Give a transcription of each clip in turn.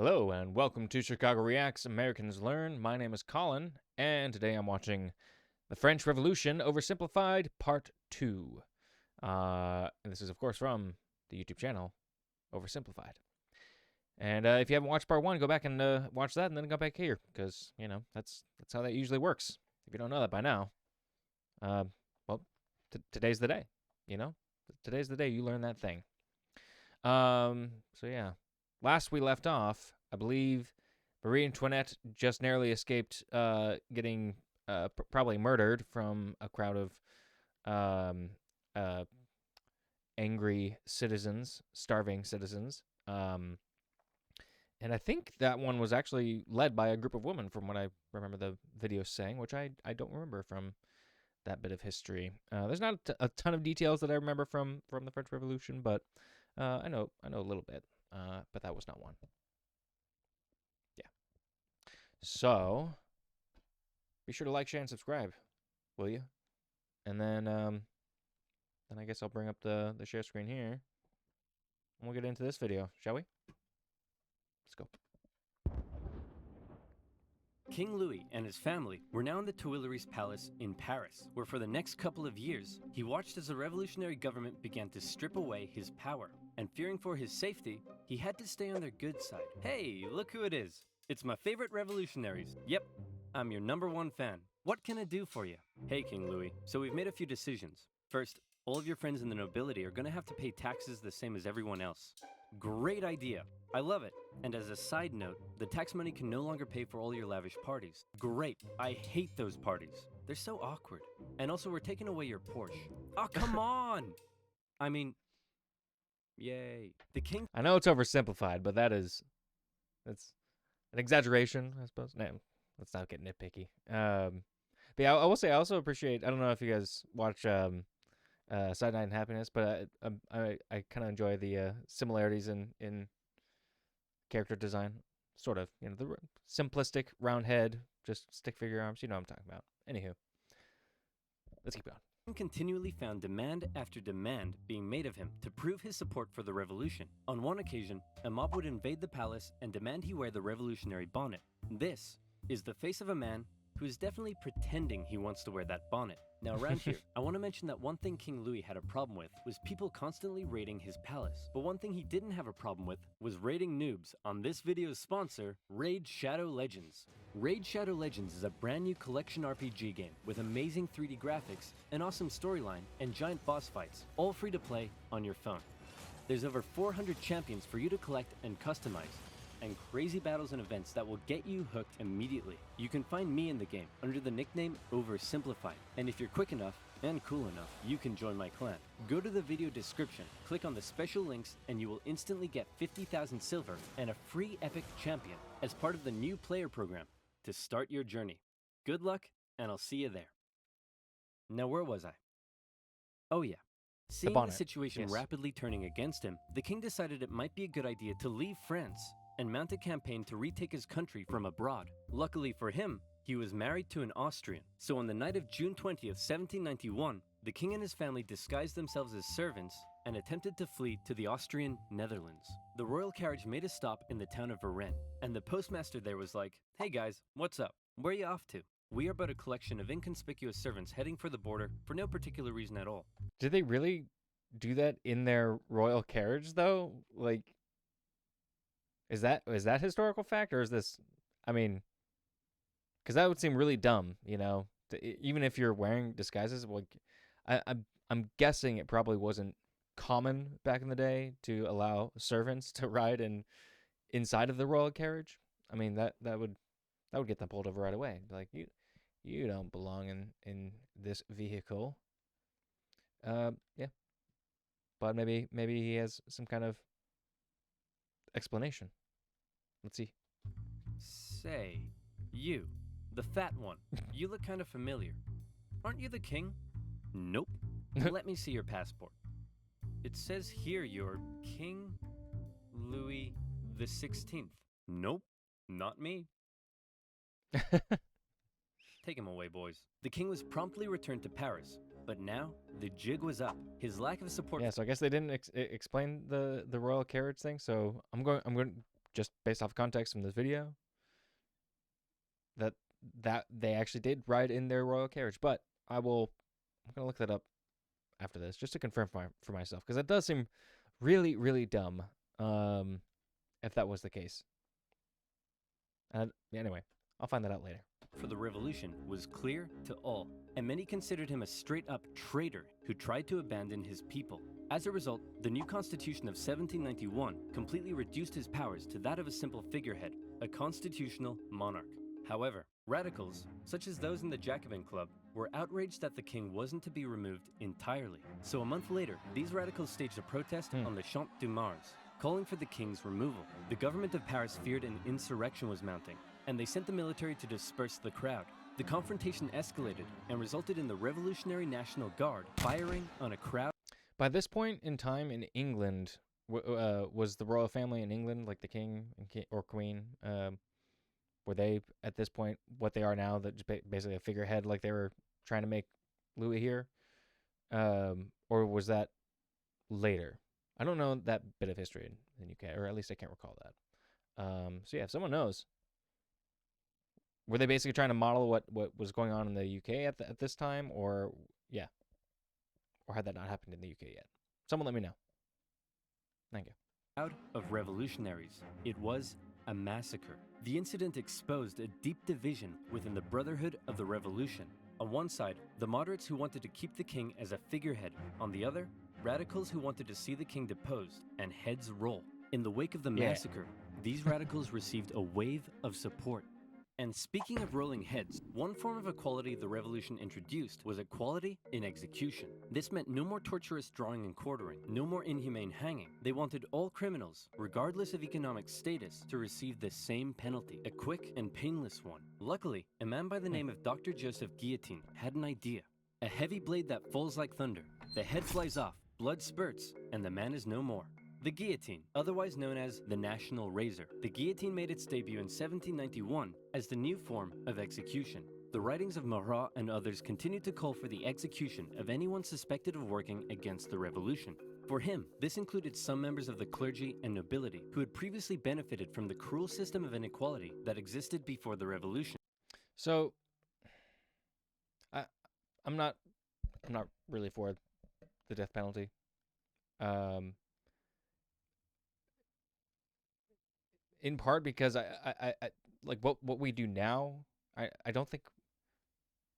Hello and welcome to Chicago Reacts Americans Learn. My name is Colin, and today I'm watching The French Revolution Oversimplified Part 2. And this is, of course, from the YouTube channel Oversimplified. And if you haven't watched Part 1, go back and watch that and then go back here, because, you know, that's how that usually works. If you don't know that by now, well, today's the day, you know? Today's the day you learn that thing. So yeah. Last we left off, I believe Marie Antoinette just narrowly escaped getting probably murdered from a crowd of angry citizens, starving citizens. And I think that one was actually led by a group of women, from what I remember the video saying, which I don't remember from that bit of history. There's not a ton of details that I remember from the French Revolution, but I know a little bit. But that was not one. Yeah. So, be sure to like, share, and subscribe, will you? And then I guess I'll bring up the share screen here, and we'll get into this video, shall we? Let's go. King Louis and his family were now in the Tuileries Palace in Paris, where for the next couple of years, he watched as the revolutionary government began to strip away his power. And fearing for his safety, he had to stay on their good side. Hey, look who it is. It's my favorite revolutionaries. Yep, I'm your #1 fan. What can I do for you? Hey, King Louis. So we've made a few decisions. First, all of your friends in the nobility are gonna have to pay taxes the same as everyone else. Great idea. I love it. And as a side note, the tax money can no longer pay for all your lavish parties. Great. I hate those parties. They're so awkward. And also, we're taking away your Porsche. Oh, come on! I mean, yay. The king... I know it's oversimplified, but that's an exaggeration, I suppose. No, let's not get nitpicky. But yeah, I will say I also appreciate, I don't know if you guys watch Side Night and Happiness, but I kind of enjoy the similarities in character design, sort of. You know, the simplistic round head, just stick figure arms. You know what I'm talking about. Anywho, let's keep going. Continually found demand after demand being made of him to prove his support for the revolution. On one occasion, a mob would invade the palace and demand he wear the revolutionary bonnet. This is the face of a man who is definitely pretending he wants to wear that bonnet. Now around here, I want to mention that one thing King Louis had a problem with was people constantly raiding his palace. But one thing he didn't have a problem with was raiding noobs on this video's sponsor, Raid Shadow Legends. Raid Shadow Legends is a brand new collection RPG game with amazing 3D graphics, an awesome storyline, and giant boss fights, all free to play on your phone. There's over 400 champions for you to collect and customize, and crazy battles and events that will get you hooked immediately. You can find me in the game under the nickname OverSimplified, and if you're quick enough and cool enough, you can join my clan. Go to the video description, click on the special links, and you will instantly get 50,000 silver and a free epic champion as part of the new player program to start your journey. Good luck, and I'll see you there. Now where was I? Oh yeah. Seeing the situation rapidly turning against him, the king decided it might be a good idea to leave France and mount a campaign to retake his country from abroad. Luckily for him, he was married to an Austrian, so on the night of June 20th, 1791, the king and his family disguised themselves as servants and attempted to flee to the Austrian Netherlands. The royal carriage made a stop in the town of Varennes, and the postmaster there was like, "Hey guys, what's up? Where are you off to? We are but a collection of inconspicuous servants heading for the border for no particular reason at all." Did they really do that in their royal carriage, though? Like, is that historical fact, or is this? I mean, because that would seem really dumb, you know. Even if you're wearing disguises, like, I'm guessing it probably wasn't common back in the day to allow servants to ride inside of the royal carriage. I mean, that would get them pulled over right away. Like, you don't belong in this vehicle. Yeah, but maybe he has some kind of explanation. Let's see. Say, you, the fat one, you look kind of familiar. Aren't you the king? Nope. Let me see your passport. It says here you're King Louis the 16th. Nope, not me. Take him away, boys. The king was promptly returned to Paris, but now the jig was up. His lack of support. Yeah, so I guess they didn't explain the royal carriage thing. So I'm going just based off context from this video, that they actually did ride in their royal carriage. But I'm gonna look that up after this just to confirm for myself, because that does seem really, really dumb. If that was the case. Anyway, I'll find that out later. For the revolution was clear to all, and many considered him a straight-up traitor who tried to abandon his people. As a result, the new constitution of 1791 completely reduced his powers to that of a simple figurehead, a constitutional monarch. However, radicals, such as those in the Jacobin Club, were outraged that the king wasn't to be removed entirely. So a month later, these radicals staged a protest on the Champ de Mars, calling for the king's removal. The government of Paris feared an insurrection was mounting, and they sent the military to disperse the crowd. The confrontation escalated and resulted in the Revolutionary National Guard firing on a crowd. By this point in time in England, was the royal family in England, like the king or queen, were they at this point what they are now, that basically a figurehead like they were trying to make Louis here? Or was that later? I don't know that bit of history in the UK, or at least I can't recall that. So yeah, if someone knows, were they basically trying to model what was going on in the UK at this time, or yeah, or had that not happened in the UK yet? Someone let me know. Thank you. Crowd of revolutionaries. It was a massacre. The incident exposed a deep division within the Brotherhood of the Revolution. On one side, the moderates who wanted to keep the king as a figurehead. On the other, radicals who wanted to see the king deposed and heads roll. In the wake of the massacre, these radicals received a wave of support. And speaking of rolling heads, one form of equality the revolution introduced was equality in execution. This meant no more torturous drawing and quartering, no more inhumane hanging. They wanted all criminals, regardless of economic status, to receive the same penalty, a quick and painless one. Luckily, a man by the name of Dr. Joseph Guillotine had an idea. A heavy blade that falls like thunder. The head flies off, blood spurts, and the man is no more. The guillotine, otherwise known as the national razor. The guillotine made its debut in 1791 as the new form of execution. The writings of Marat and others continued to call for the execution of anyone suspected of working against the revolution. For him, this included some members of the clergy and nobility who had previously benefited from the cruel system of inequality that existed before the revolution. So, I'm not really for the death penalty. In part because I like what we do now. I don't think,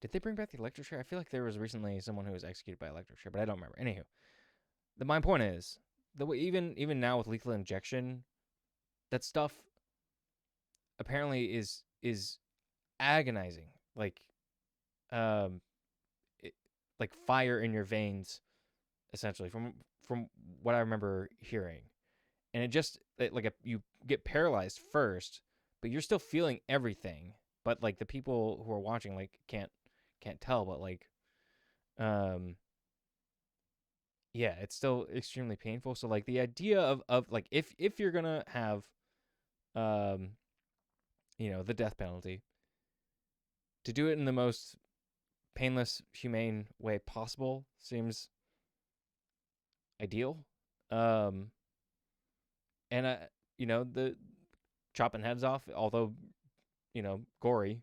did they bring back the electric chair? I feel like there was recently someone who was executed by electric chair, but I don't remember. Anywho, my point is the way even now with lethal injection, that stuff apparently is agonizing, like like fire in your veins, essentially, from what I remember hearing. And it just you get paralyzed first, but you're still feeling everything. But like the people who are watching like can't tell, but like yeah, it's still extremely painful. So like the idea of like if you're gonna have the death penalty, to do it in the most painless, humane way possible seems ideal. And the chopping heads off, although gory,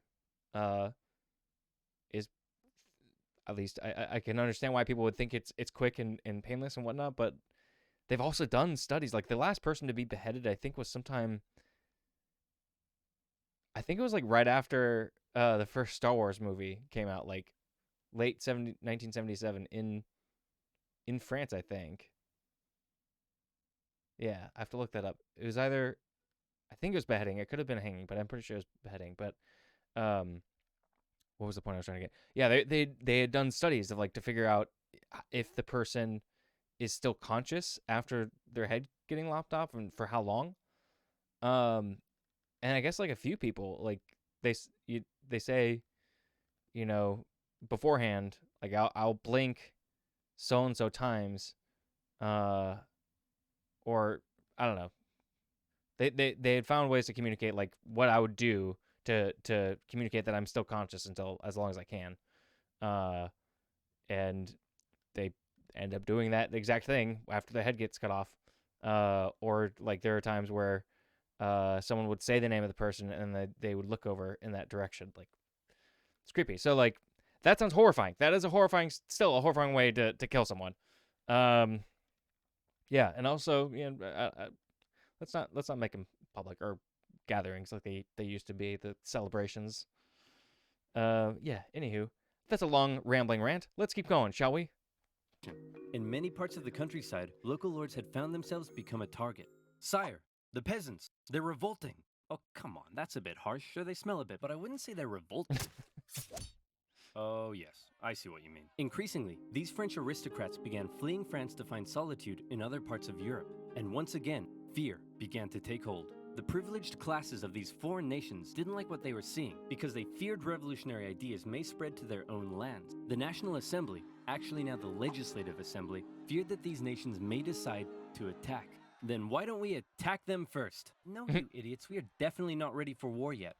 is, at least I can understand why people would think it's quick and painless and whatnot. But they've also done studies. Like the last person to be beheaded, I think, was sometime. I think it was like right after the first Star Wars movie came out, like late 1977 in France, I think. Yeah, I have to look that up. It was either, I think it was beheading. It could have been hanging, but I'm pretty sure it was beheading. But what was the point I was trying to get? Yeah, they had done studies of like to figure out if the person is still conscious after their head getting lopped off and for how long. And I guess like a few people, like they say, beforehand, like I'll blink so and so times, or I don't know. They had found ways to communicate like what I would do to communicate that I'm still conscious until as long as I can, and they end up doing that exact thing after the head gets cut off, or like there are times where someone would say the name of the person and they would look over in that direction. Like, it's creepy. So like that sounds horrifying. That is still a horrifying way to kill someone. Yeah, and also, let's not make them public or gatherings like they used to be, the celebrations. Yeah. Anywho, that's a long rambling rant. Let's keep going, shall we? In many parts of the countryside, local lords had found themselves become a target. Sire, the peasants, they're revolting. Oh, come on, that's a bit harsh. Sure, they smell a bit, but I wouldn't say they're revolting. Oh, yes, I see what you mean. Increasingly, these French aristocrats began fleeing France to find solitude in other parts of Europe. And once again, fear began to take hold. The privileged classes of these foreign nations didn't like what they were seeing because they feared revolutionary ideas may spread to their own lands. The National Assembly, actually now the Legislative Assembly, feared that these nations may decide to attack. Then why don't we attack them first? No, you idiots, we are definitely not ready for war yet.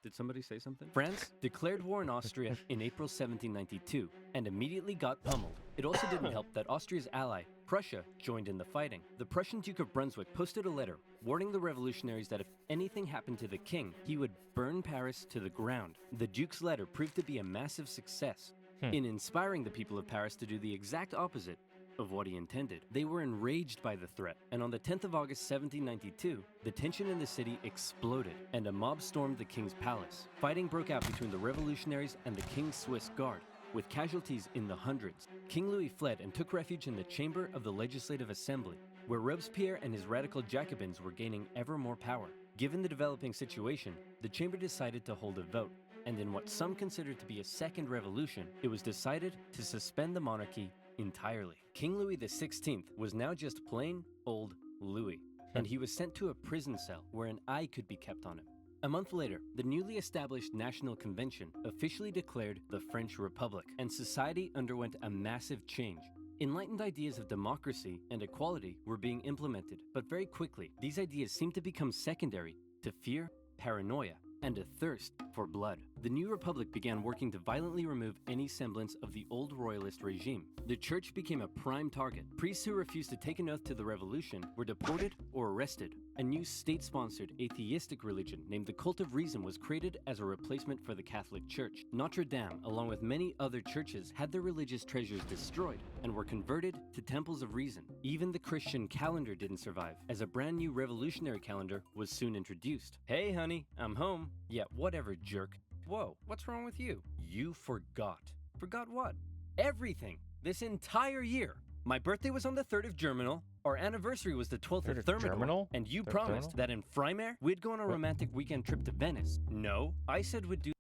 Did somebody say something? France declared war on Austria in April 1792 and immediately got pummeled. It also didn't help that Austria's ally, Prussia, joined in the fighting. The Prussian Duke of Brunswick posted a letter warning the revolutionaries that if anything happened to the king, he would burn Paris to the ground. The Duke's letter proved to be a massive success in inspiring the people of Paris to do the exact opposite of what he intended. They were enraged by the threat, and on the 10th of August 1792, the tension in the city exploded, and a mob stormed the king's palace. Fighting broke out between the revolutionaries and the king's Swiss guard, with casualties in the hundreds. King Louis fled and took refuge in the chamber of the Legislative Assembly, where Robespierre and his radical Jacobins were gaining ever more power. Given the developing situation, the chamber decided to hold a vote, and in what some considered to be a second revolution, it was decided to suspend the monarchy entirely. King Louis XVI was now just plain old Louis, and he was sent to a prison cell where an eye could be kept on him. A month later, the newly established National Convention officially declared the French Republic, and society underwent a massive change. Enlightened ideas of democracy and equality were being implemented, but very quickly, these ideas seemed to become secondary to fear, paranoia, and a thirst for blood. The new republic began working to violently remove any semblance of the old royalist regime. The church became a prime target. Priests who refused to take an oath to the revolution were deported or arrested. A new state-sponsored atheistic religion named the Cult of Reason was created as a replacement for the Catholic Church. Notre Dame, along with many other churches, had their religious treasures destroyed and were converted to temples of reason. Even the Christian calendar didn't survive, as a brand new revolutionary calendar was soon introduced. Hey honey, I'm home. Yeah, whatever, jerk. Whoa, what's wrong with you? You forgot. Forgot what? Everything. This entire year. My birthday was on the 3rd of Germinal, our anniversary was the 12th of Thermidor, and you promised that in Frymare, we'd go on a romantic weekend trip to Venice. No, I said we'd do...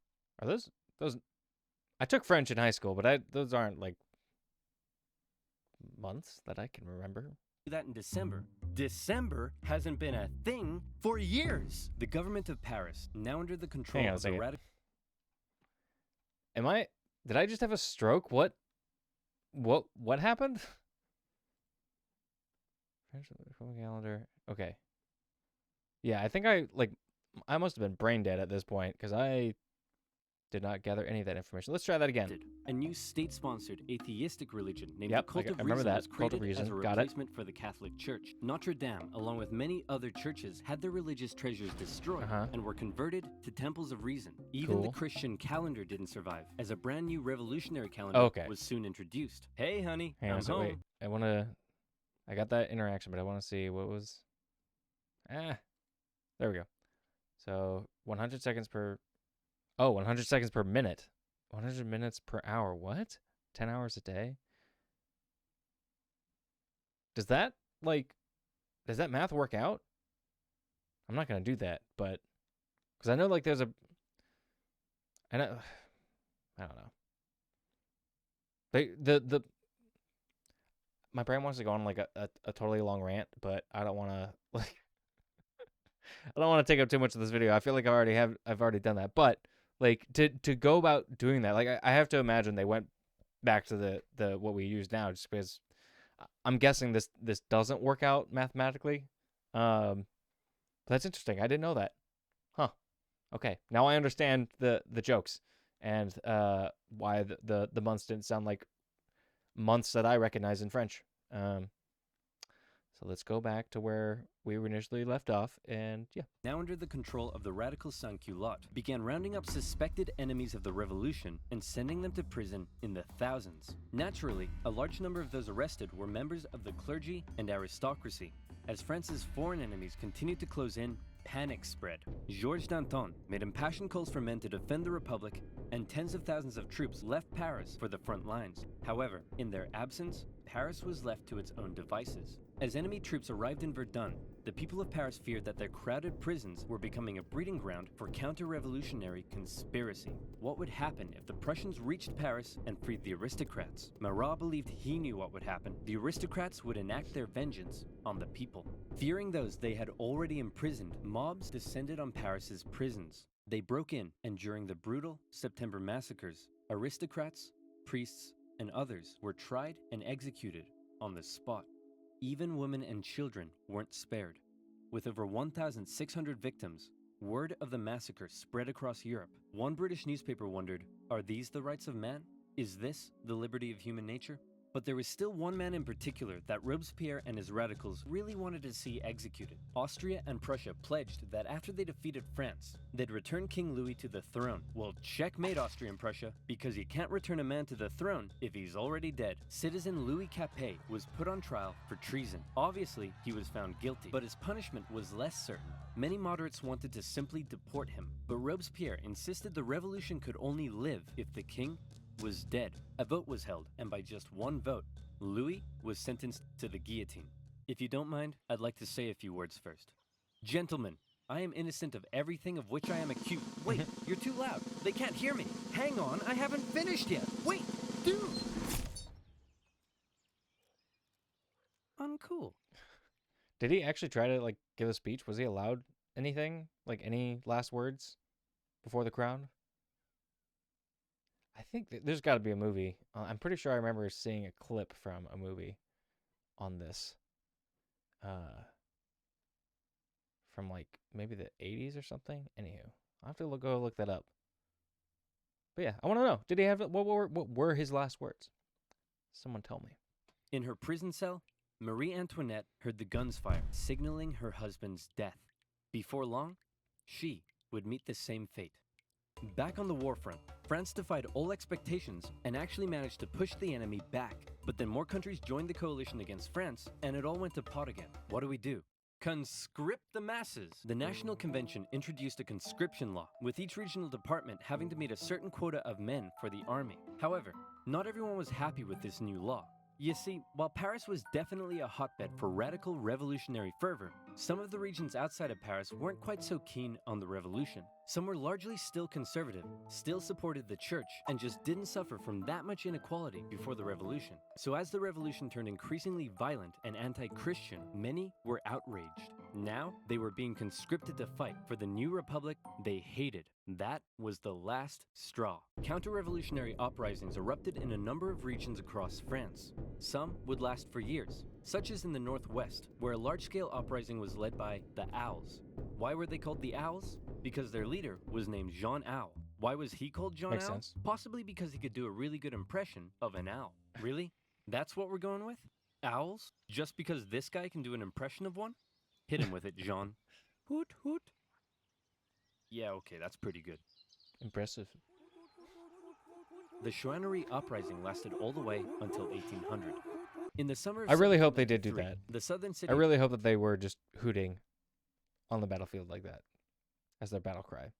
Are those... I took French in high school, but those aren't, like, months that I can remember. That in December. December hasn't been a thing for years. The government of Paris, now under the control of the radical... Did I just have a stroke? What happened? French calendar. Okay. Yeah, I think I must have been brain dead at this point because I did not gather any of that information. Let's try that again. A new state-sponsored atheistic religion named the Cult of Reason was created as a replacement for the Catholic Church. Notre Dame, along with many other churches, had their religious treasures destroyed and were converted to temples of reason. Even the Christian calendar didn't survive, as a brand new revolutionary calendar was soon introduced. Hey, honey, I'm home. Wait, I got that interaction, but I want to see what was... there we go. So, 100 seconds per... Oh, 100 seconds per minute. 100 minutes per hour. What? 10 hours a day? Does that math work out? I'm not going to do that, but... Because I know, there's a... I don't know. My brain wants to go on, a totally long rant, but I don't want to, I don't want to take up too much of this video. I feel like I've already done that, but... to go about doing that, I have to imagine they went back to the what we use now, just because I'm guessing this doesn't work out mathematically. But that's interesting. I didn't know that. Huh. Okay. Now I understand the jokes and why the months didn't sound like months that I recognize in French. So So let's go back to where we were initially left off, and yeah. Now under the control of the radical sans-culottes, began rounding up suspected enemies of the revolution and sending them to prison in the thousands. Naturally, a large number of those arrested were members of the clergy and aristocracy. As France's foreign enemies continued to close in, panic spread. Georges Danton made impassioned calls for men to defend the Republic, and tens of thousands of troops left Paris for the front lines. However, in their absence, Paris was left to its own devices. As enemy troops arrived in Verdun, the people of Paris feared that their crowded prisons were becoming a breeding ground for counter-revolutionary conspiracy. What would happen if the Prussians reached Paris and freed the aristocrats? Marat believed he knew what would happen. The aristocrats would enact their vengeance on the people. Fearing those they had already imprisoned, mobs descended on Paris's prisons. They broke in, and during the brutal September massacres, aristocrats, priests, and others were tried and executed on the spot. Even women and children weren't spared. With over 1,600 victims, word of the massacre spread across Europe. One British newspaper wondered, are these the rights of man? Is this the liberty of human nature? But there was still one man in particular that Robespierre and his radicals really wanted to see executed. Austria and Prussia pledged that after they defeated France, they'd return King Louis to the throne. Well, checkmate Austria and Prussia, because you can't return a man to the throne if he's already dead. Citizen Louis Capet was put on trial for treason. Obviously, he was found guilty, but his punishment was less certain. Many moderates wanted to simply deport him, but Robespierre insisted the revolution could only live if the king was dead. A vote was held, and by just one vote, Louis was sentenced to the guillotine. If you don't mind, I'd like to say a few words first. Gentlemen, I am innocent of everything of which I am accused. Wait, you're too loud. They can't hear me. Hang on, I haven't finished yet. Wait, dude! Uncool. Did he actually try to, like, give a speech? Was he allowed anything? Like, any last words before the crowd? I think there's got to be a movie. I'm pretty sure I remember seeing a clip from a movie on this. From, like, maybe the 80s or something. Anywho, I'll have to go look that up. But yeah, I want to know. Did he have, what were his last words? Someone tell me. In her prison cell, Marie Antoinette heard the guns fire, signaling her husband's death. Before long, she would meet the same fate. Back on the war front, France defied all expectations and actually managed to push the enemy back. But then more countries joined the coalition against France, and it all went to pot again. What do? Conscript the masses! The National Convention introduced a conscription law, with each regional department having to meet a certain quota of men for the army. However, not everyone was happy with this new law. You see, while Paris was definitely a hotbed for radical revolutionary fervor, some of the regions outside of Paris weren't quite so keen on the revolution. Some were largely still conservative, still supported the church, and just didn't suffer from that much inequality before the revolution. So as the revolution turned increasingly violent and anti-Christian, many were outraged. Now, they were being conscripted to fight for the new republic they hated. That was the last straw. Counter-revolutionary uprisings erupted in a number of regions across France. Some would last for years, such as in the northwest, where a large-scale uprising was led by the Owls. Why were they called the Owls? Because their leader was named Jean Owl. Why was he called Jean Makes Owl? sense. Possibly because he could do a really good impression of an owl. Really? That's what we're going with? Owls? Just because this guy can do an impression of one? Hit him with it, Jean. Hoot, hoot. Yeah, okay, that's pretty good. Impressive. The Chouannerie uprising lasted all the way until 1800. In the summer of I really hope they did do 1793, that. The southern city I really hope that they were just hooting on the battlefield like that as their battle cry.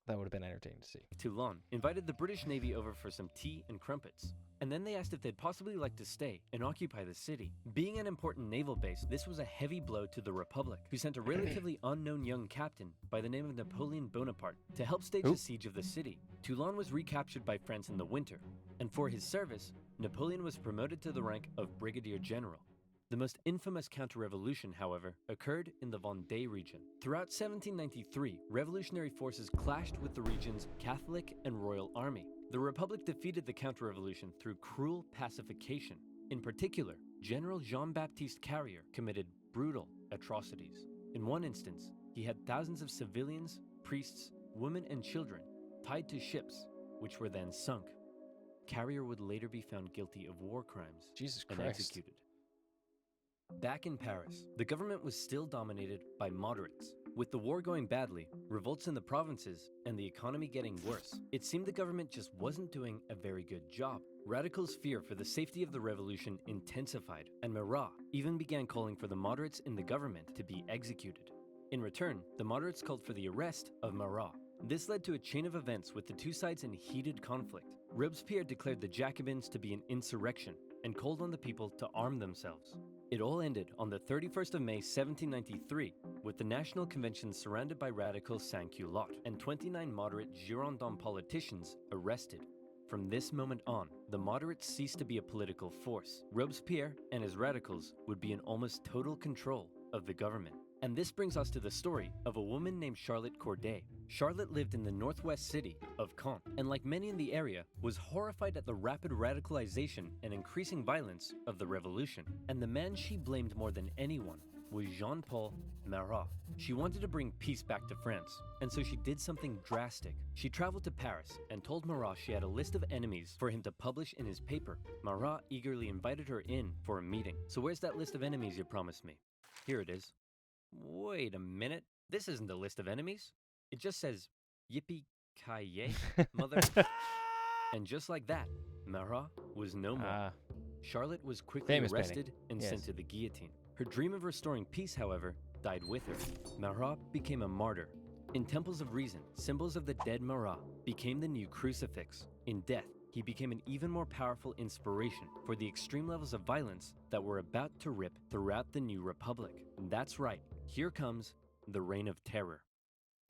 That would have been entertaining to see. Toulon invited the British Navy over for some tea and crumpets, and then they asked if they'd possibly like to stay and occupy the city. Being an important naval base, this was a heavy blow to the Republic, who sent a relatively unknown young captain by the name of Napoleon Bonaparte to help stage the siege of the city. Toulon was recaptured by France in the winter, and for his service, Napoleon was promoted to the rank of Brigadier General. The most infamous counter-revolution, however, occurred in the Vendée region. Throughout 1793, revolutionary forces clashed with the region's Catholic and Royal Army. The Republic defeated the counter-revolution through cruel pacification. In particular, General Jean-Baptiste Carrier committed brutal atrocities. In one instance, he had thousands of civilians, priests, women, and children tied to ships, which were then sunk. Carrier would later be found guilty of war crimes Jesus and Christ. executed. Back in Paris, the government was still dominated by moderates. With the war going badly, revolts in the provinces, and the economy getting worse, it seemed the government just wasn't doing a very good job. Radicals' fear for the safety of the revolution intensified, and Marat even began calling for the moderates in the government to be executed. In return, the moderates called for the arrest of Marat. This led to a chain of events with the two sides in heated conflict. Robespierre declared the Jacobins to be an insurrection and called on the people to arm themselves. It all ended on the 31st of May 1793, with the National Convention surrounded by radical sans-culottes and 29 moderate Girondin politicians arrested. From this moment on, the moderates ceased to be a political force. Robespierre and his radicals would be in almost total control of the government. And this brings us to the story of a woman named Charlotte Corday. Charlotte lived in the northwest city of Caen, and like many in the area, was horrified at the rapid radicalization and increasing violence of the revolution. And the man she blamed more than anyone was Jean-Paul Marat. She wanted to bring peace back to France, and so she did something drastic. She traveled to Paris and told Marat she had a list of enemies for him to publish in his paper. Marat eagerly invited her in for a meeting. So where's that list of enemies you promised me? Here it is. Wait a minute, this isn't a list of enemies. It just says, yippee-ki-yay, mother. And just like that, Marat was no more. Charlotte was quickly arrested and sent to the guillotine. Her dream of restoring peace, however, died with her. Marat became a martyr. In temples of reason, symbols of the dead Marat became the new crucifix. In death, he became an even more powerful inspiration for the extreme levels of violence that were about to rip throughout the new republic. And that's right, here comes the Reign of Terror.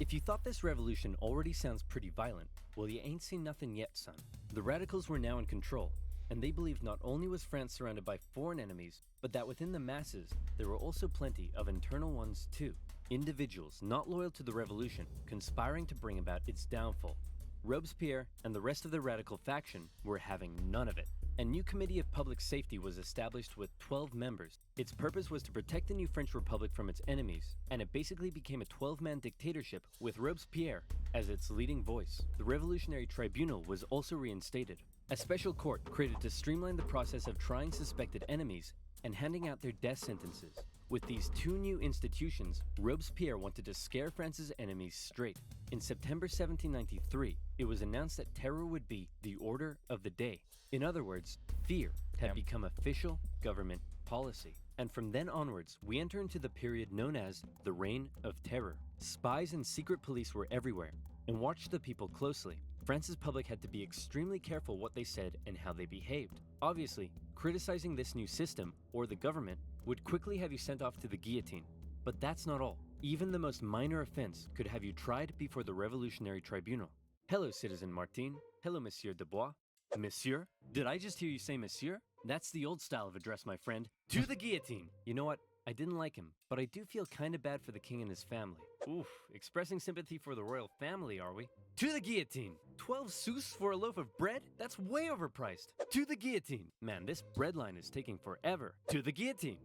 If you thought this revolution already sounds pretty violent, well, you ain't seen nothing yet, son. The radicals were now in control, and they believed not only was France surrounded by foreign enemies, but that within the masses, there were also plenty of internal ones too. Individuals not loyal to the revolution, conspiring to bring about its downfall. Robespierre and the rest of the radical faction were having none of it. A new committee of public safety was established with 12 members. Its purpose was to protect the new French Republic from its enemies, and it basically became a 12-man dictatorship with Robespierre as its leading voice. The Revolutionary Tribunal was also reinstated, a special court created to streamline the process of trying suspected enemies and handing out their death sentences. With these two new institutions, Robespierre wanted to scare France's enemies straight. In September 1793, it was announced that terror would be the order of the day. In other words, fear had become official government policy. And from then onwards, we enter into the period known as the Reign of Terror. Spies and secret police were everywhere and watched the people closely. France's public had to be extremely careful what they said and how they behaved. Obviously, criticizing this new system, or the government, would quickly have you sent off to the guillotine. But that's not all. Even the most minor offense could have you tried before the Revolutionary Tribunal. Hello, Citizen Martin. Hello, Monsieur Dubois. Monsieur? Did I just hear you say Monsieur? That's the old style of address, my friend. To the guillotine! You know what? I didn't like him, but I do feel kinda bad for the king and his family. Oof, expressing sympathy for the royal family, are we? To the guillotine! 12 sous for a loaf of bread? That's way overpriced. To the guillotine! Man, this bread line is taking forever. To the guillotine!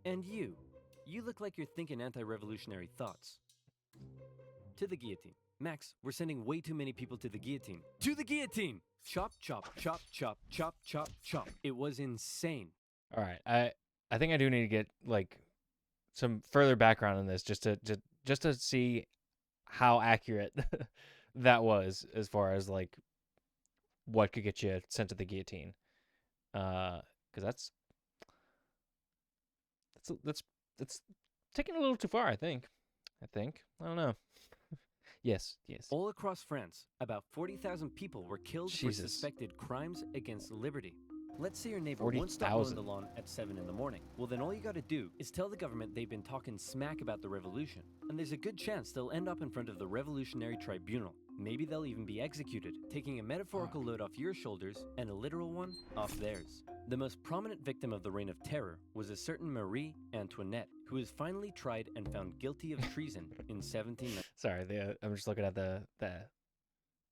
And you look like you're thinking anti-revolutionary thoughts. To the guillotine. Max, we're sending way too many people to the guillotine. To the guillotine! Chop, chop, chop, chop, chop, chop, chop. It was insane. All right, I think I do need to get like some further background on this just to see how accurate that was as far as like what could get you sent to the guillotine. Because that's taking a little too far, I think. I don't know. Yes. All across France, about 40,000 people were killed for suspected crimes against liberty. Let's say your neighbor won't stop mowing the lawn at 7 in the morning. Well, then all you gotta do is tell the government they've been talking smack about the revolution, and there's a good chance they'll end up in front of the Revolutionary Tribunal. Maybe they'll even be executed, taking a metaphorical load off your shoulders and a literal one off theirs. The most prominent victim of the Reign of Terror was a certain Marie Antoinette, who was finally tried and found guilty of treason in 1790. Sorry, I'm just looking at the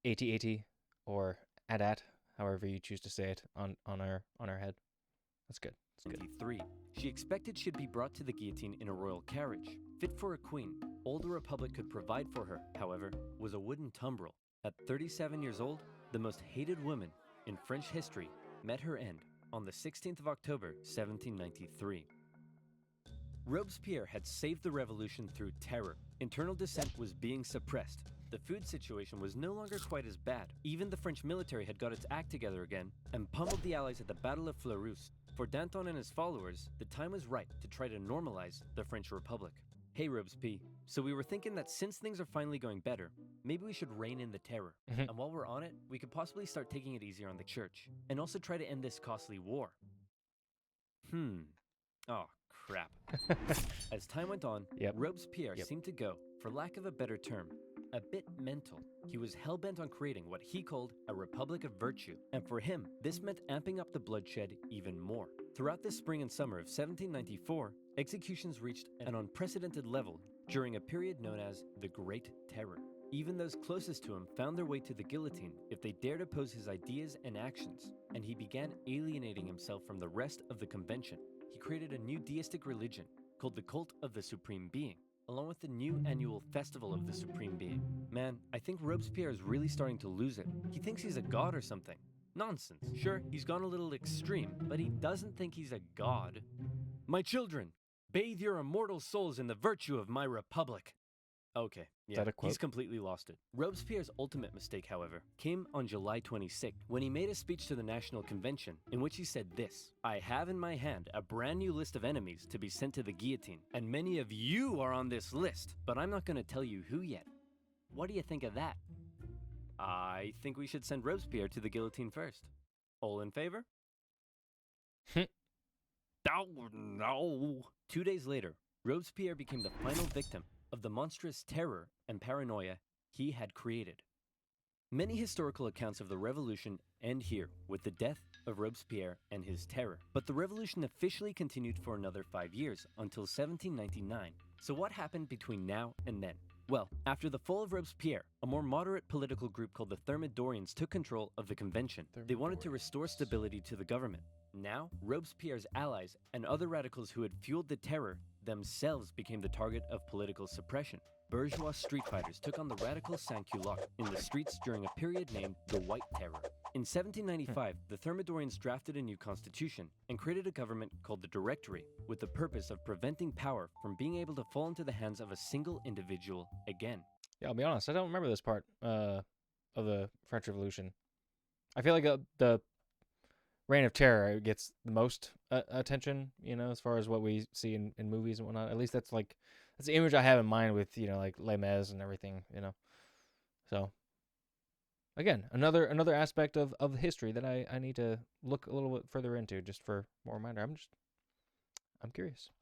AT-AT or AT-AT, however you choose to say it on our head. That's good. That's good. 23. She expected she'd be brought to the guillotine in a royal carriage, fit for a queen. All the Republic could provide for her, however, was a wooden tumbril. At 37 years old, the most hated woman in French history met her end on the 16th of October, 1793. Robespierre had saved the revolution through terror. Internal dissent was being suppressed. The food situation was no longer quite as bad. Even the French military had got its act together again and pummeled the Allies at the Battle of Fleurus. For Danton and his followers, the time was right to try to normalize the French Republic. Hey Robespierre, so we were thinking that since things are finally going better, maybe we should rein in the terror. And while we're on it, we could possibly start taking it easier on the church, and also try to end this costly war. Oh, crap. As time went on, Robespierre seemed to go, for lack of a better term, a bit mental. He was hell-bent on creating what he called a republic of virtue, and for him, this meant amping up the bloodshed even more. Throughout the spring and summer of 1794, executions reached an unprecedented level during a period known as the Great Terror. Even those closest to him found their way to the guillotine if they dared oppose his ideas and actions, and he began alienating himself from the rest of the convention. He created a new deistic religion called the Cult of the Supreme Being, along with the new annual Festival of the Supreme Being. Man, I think Robespierre is really starting to lose it. He thinks he's a god or something. Nonsense. Sure, he's gone a little extreme, but he doesn't think he's a god. My children, bathe your immortal souls in the virtue of my republic. Okay, yeah, he's completely lost it. Robespierre's ultimate mistake, however, came on July 26th, when he made a speech to the National Convention, in which he said this: I have in my hand a brand new list of enemies to be sent to the guillotine, and many of you are on this list, but I'm not going to tell you who yet. What do you think of that? I think we should send Robespierre to the guillotine first. All in favor? Oh, no. 2 days later, Robespierre became the final victim of the monstrous terror and paranoia he had created. Many historical accounts of the revolution end here with the death of Robespierre and his terror. But the revolution officially continued for another 5 years, until 1799. So what happened between now and then? Well, after the fall of Robespierre, a more moderate political group called the Thermidorians took control of the convention. They wanted to restore stability to the government. Now, Robespierre's allies and other radicals who had fueled the terror themselves became the target of political suppression. Bourgeois street fighters took on the radical sans-culottes in the streets during a period named the White Terror. In 1795, the Thermidorians drafted a new constitution and created a government called the Directory, with the purpose of preventing power from being able to fall into the hands of a single individual again. Yeah, I'll be honest, I don't remember this part of the French Revolution. I feel like the Reign of Terror gets the most attention, as far as what we see in movies and whatnot. At least that's the image I have in mind with, like Les Mis and everything, So, again, another aspect of history that I need to look a little bit further into, just for more reminder. I'm curious.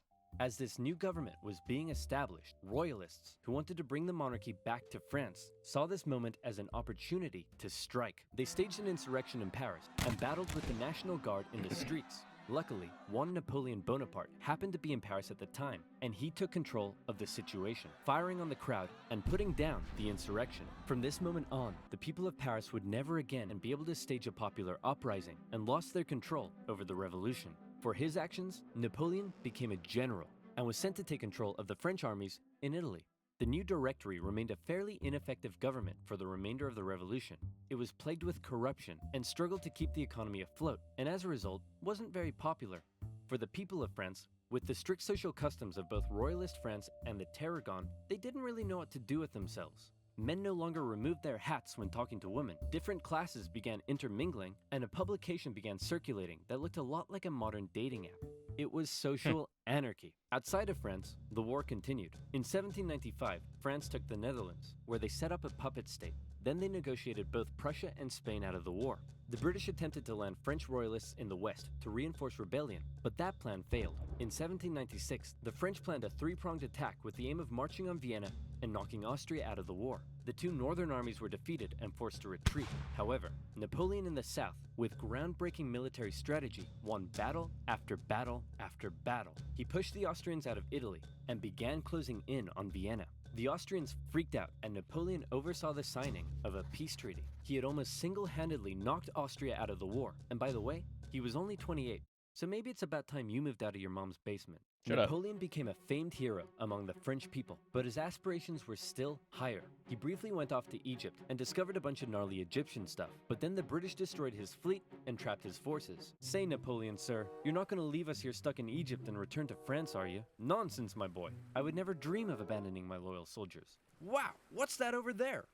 As this new government was being established, royalists who wanted to bring the monarchy back to France saw this moment as an opportunity to strike. They staged an insurrection in Paris and battled with the National Guard in the streets. Luckily, one Napoleon Bonaparte happened to be in Paris at the time, and he took control of the situation, firing on the crowd and putting down the insurrection. From this moment on, the people of Paris would never again be able to stage a popular uprising and lost their control over the revolution. For his actions, Napoleon became a general and was sent to take control of the French armies in Italy. The new Directory remained a fairly ineffective government for the remainder of the revolution. It was plagued with corruption and struggled to keep the economy afloat, and as a result, wasn't very popular. For the people of France, with the strict social customs of both royalist France and the terror gone, they didn't really know what to do with themselves. Men no longer removed their hats when talking to women. Different classes began intermingling, and a publication began circulating that looked a lot like a modern dating app. It was social anarchy. Outside of France, the war continued. In 1795, France took the Netherlands, where they set up a puppet state. Then they negotiated both Prussia and Spain out of the war. The British attempted to land French royalists in the west to reinforce rebellion, but that plan failed. In 1796, the French planned a three-pronged attack with the aim of marching on Vienna and knocking Austria out of the war. The two northern armies were defeated and forced to retreat. However, Napoleon in the south, with groundbreaking military strategy, won battle after battle after battle. He pushed the Austrians out of Italy and began closing in on Vienna. The Austrians freaked out, and Napoleon oversaw the signing of a peace treaty. He had almost single-handedly knocked Austria out of the war, and by the way, he was only 28. So maybe it's about time you moved out of your mom's basement. Shut up. Napoleon became a famed hero among the French people, but his aspirations were still higher. He briefly went off to Egypt and discovered a bunch of gnarly Egyptian stuff, but then the British destroyed his fleet and trapped his forces. Say, Napoleon, sir, you're not going to leave us here stuck in Egypt and return to France, are you? Nonsense, my boy. I would never dream of abandoning my loyal soldiers. Wow, what's that over there?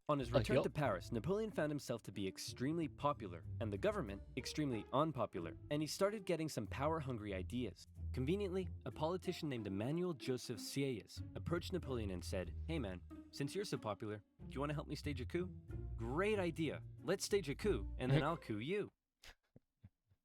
On his return to Paris, Napoleon found himself to be extremely popular, and the government extremely unpopular, and he started getting some power-hungry ideas. Conveniently, a politician named Emmanuel Joseph Sieyès approached Napoleon and said, "Hey man, since you're so popular, do you want to help me stage a coup?" "Great idea. Let's stage a coup, and then I'll coup you."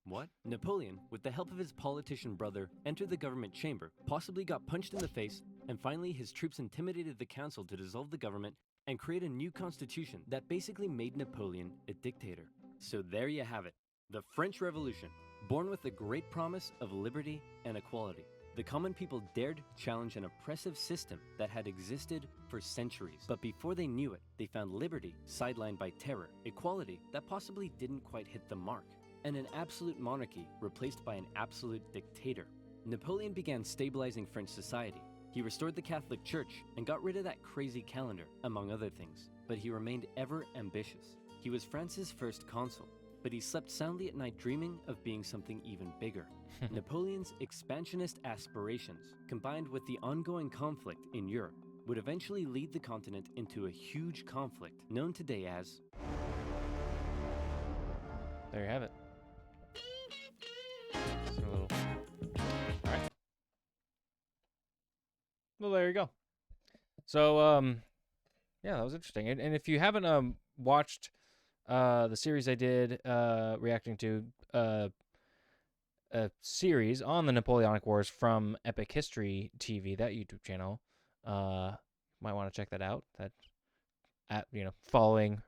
What? Napoleon, with the help of his politician brother, entered the government chamber, possibly got punched in the face, and finally his troops intimidated the council to dissolve the government and create a new constitution that basically made Napoleon a dictator. So there you have it, the French Revolution, born with the great promise of liberty and equality. The common people dared challenge an oppressive system that had existed for centuries. But before they knew it, they found liberty sidelined by terror, equality that possibly didn't quite hit the mark, and an absolute monarchy replaced by an absolute dictator. Napoleon began stabilizing French society. He restored the Catholic Church and got rid of that crazy calendar, among other things. But he remained ever ambitious. He was France's first consul, but he slept soundly at night dreaming of being something even bigger. Napoleon's expansionist aspirations, combined with the ongoing conflict in Europe, would eventually lead the continent into a huge conflict known today as... There you have it. Just a little... All right. Well, there you go. So, yeah, that was interesting. And if you haven't watched the series I did reacting to a series on the Napoleonic Wars from Epic History TV, that YouTube channel, might want to check that out. That following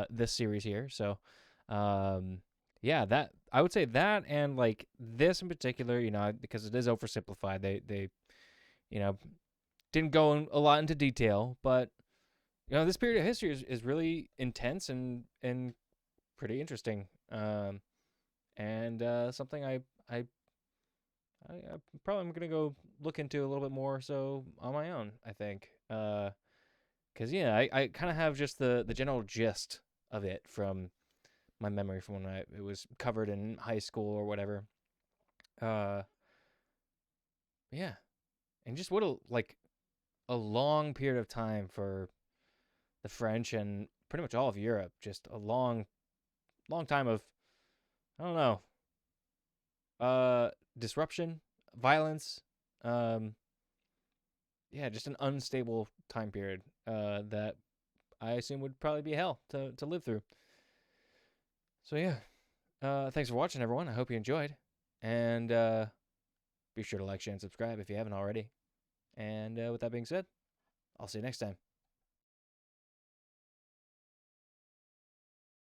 this series here. So, yeah, that I would say that, and like this in particular, because it is oversimplified. They didn't go a lot into detail, but this period of history is really intense and pretty interesting, and something I probably am gonna go look into a little bit more so on my own, I think, because I kind of have just the general gist of it from my memory from when it was covered in high school or whatever. Yeah, and just what a long period of time for the French and pretty much all of Europe. Just a long time of, I don't know, disruption, violence, yeah, just an unstable time period that I assume would probably be hell to live through. So yeah, thanks for watching, everyone. I hope you enjoyed, and be sure to like, share, and subscribe if you haven't already. And with that being said, I'll see you next time.